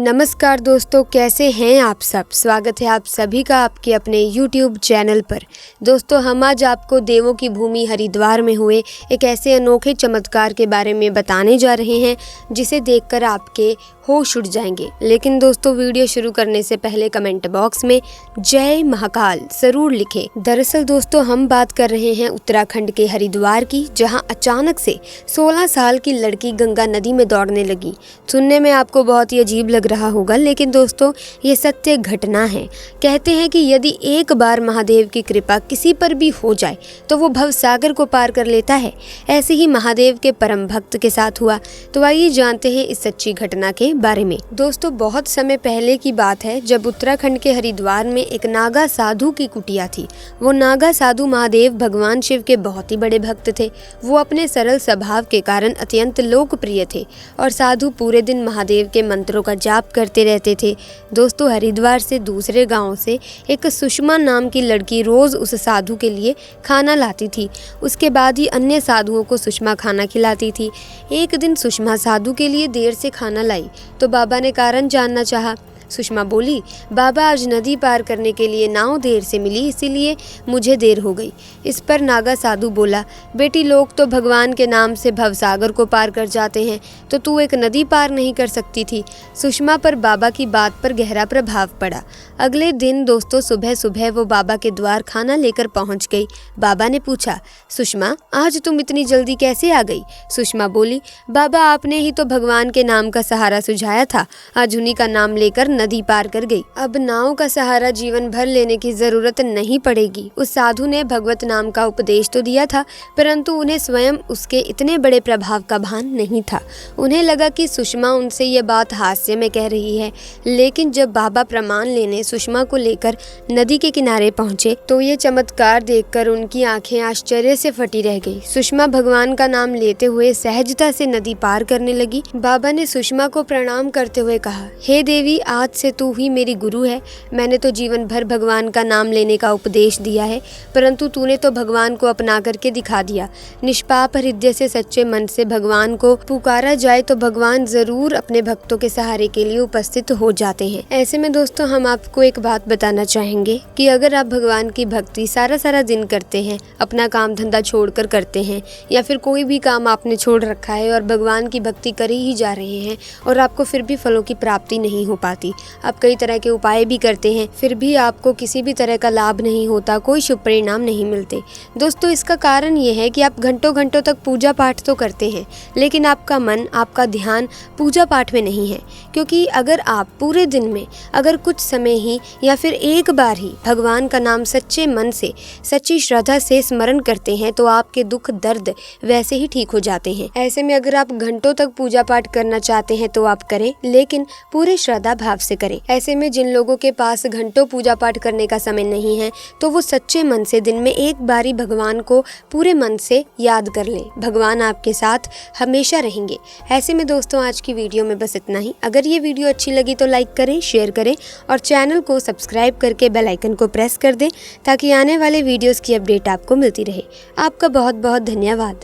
नमस्कार दोस्तों, कैसे हैं आप सब। स्वागत है आप सभी का आपके अपने YouTube चैनल पर। दोस्तों, हम आज आपको देवों की भूमि हरिद्वार में हुए एक ऐसे अनोखे चमत्कार के बारे में बताने जा रहे हैं जिसे देखकर आपके होश उड़ जाएंगे। लेकिन दोस्तों, वीडियो शुरू करने से पहले कमेंट बॉक्स में जय महाकाल जरूर लिखें। दरअसल दोस्तों, हम बात कर रहे हैं उत्तराखंड के हरिद्वार की, जहां अचानक से 16 साल की लड़की गंगा नदी में दौड़ने लगी। सुनने में आपको बहुत ही अजीब लग रहा होगा, लेकिन दोस्तों ये सत्य घटना है। कहते हैं कि यदि एक बार महादेव की कृपा किसी पर भी हो जाए तो वो भवसागर को पार कर लेता है। ऐसे ही महादेव के परम भक्त के साथ हुआ। तो आइए जानते हैं इस सच्ची घटना के बारे में। दोस्तों, बहुत समय पहले की बात है, जब उत्तराखंड के हरिद्वार में एक नागा साधु की कुटिया थी। वो नागा साधु महादेव भगवान शिव के बहुत ही बड़े भक्त थे। वो अपने सरल स्वभाव के कारण अत्यंत लोकप्रिय थे और साधु पूरे दिन महादेव के मंत्रों का जाप करते रहते थे। दोस्तों, हरिद्वार से दूसरे गांव से एक सुषमा नाम की लड़की रोज उस साधु के लिए खाना लाती थी। उसके बाद ही अन्य साधुओं को सुषमा खाना खिलाती थी। एक दिन सुषमा साधु के लिए देर से खाना लाई तो बाबा ने कारण जानना चाहा। सुषमा बोली, बाबा, आज नदी पार करने के लिए नाव देर से मिली, इसीलिए मुझे देर हो गई। इस पर नागा साधु बोला, बेटी, लोग तो भगवान के नाम से भवसागर को पार कर जाते हैं, तो तू एक नदी पार नहीं कर सकती थी। सुषमा पर बाबा की बात पर गहरा प्रभाव पड़ा। अगले दिन दोस्तों सुबह सुबह वो बाबा के द्वार खाना लेकर पहुंच गई। बाबा ने पूछा, सुषमा, आज तुम इतनी जल्दी कैसे आ गई? सुषमा बोली, बाबा, आपने ही तो भगवान के नाम का सहारा सुझाया था, आज उन्हीं का नाम लेकर नदी पार कर गई। अब नाव का सहारा जीवन भर लेने की जरूरत नहीं पड़ेगी। उस साधु ने भगवत नाम का उपदेश तो दिया था, परंतु उन्हें स्वयं उसके इतने बड़े प्रभाव का भान नहीं था। उन्हें लगा कि सुषमा उनसे ये बात हास्य में कह रही है। लेकिन जब बाबा प्रमाण लेने सुषमा को लेकर नदी के किनारे पहुंचे तो ये चमत्कार देखकर उनकी आंखें आश्चर्य से फटी रह गई। सुषमा भगवान का नाम लेते हुए सहजता से नदी पार करने लगी। बाबा ने सुषमा को प्रणाम करते हुए कहा, हे देवी, आज से तू ही मेरी गुरु है। मैंने तो जीवन भर भगवान का नाम लेने का उपदेश दिया है, परंतु तूने तो भगवान को अपना करके दिखा दिया। निष्पाप हृदय से सच्चे मन से भगवान को पुकारा जाए तो भगवान जरूर अपने भक्तों के सहारे के लिए उपस्थित हो जाते हैं। ऐसे में दोस्तों, हम आपको एक बात बताना चाहेंगे कि अगर आप भगवान की भक्ति सारा दिन करते हैं, अपना काम धंधा छोड़कर करते हैं, या फिर कोई भी काम आपने छोड़ रखा है और भगवान की भक्ति कर ही जा रहे हैं और आपको फिर भी फलों की प्राप्ति नहीं हो पाती, आप कई तरह के उपाय भी करते हैं, फिर भी आपको किसी भी तरह का लाभ नहीं होता, कोई शुभ परिणाम नहीं मिलते। दोस्तों, इसका कारण ये है कि आप घंटों तक पूजा पाठ तो करते हैं, लेकिन आपका मन, आपका ध्यान पूजा पाठ में नहीं है। क्योंकि अगर आप पूरे दिन में अगर कुछ समय ही या फिर एक बार ही भगवान का नाम सच्चे मन से, सच्ची श्रद्धा से स्मरण करते हैं तो आपके दुख दर्द वैसे ही ठीक हो जाते हैं। ऐसे में अगर आप घंटों तक पूजा पाठ करना चाहते हैं तो आप करें, लेकिन पूरे श्रद्धा भाव से करें। ऐसे में जिन लोगों के पास घंटों पूजा पाठ करने का समय नहीं है तो वो सच्चे मन से दिन में एक बारी भगवान को पूरे मन से याद कर लें। भगवान आपके साथ हमेशा रहेंगे। ऐसे में दोस्तों, आज की वीडियो में बस इतना ही। अगर ये वीडियो अच्छी लगी तो लाइक करें, शेयर करें और चैनल को सब्सक्राइब करके बेल आइकन को प्रेस कर दें ताकि आने वाले वीडियोस की अपडेट आपको मिलती रहे। आपका बहुत बहुत धन्यवाद।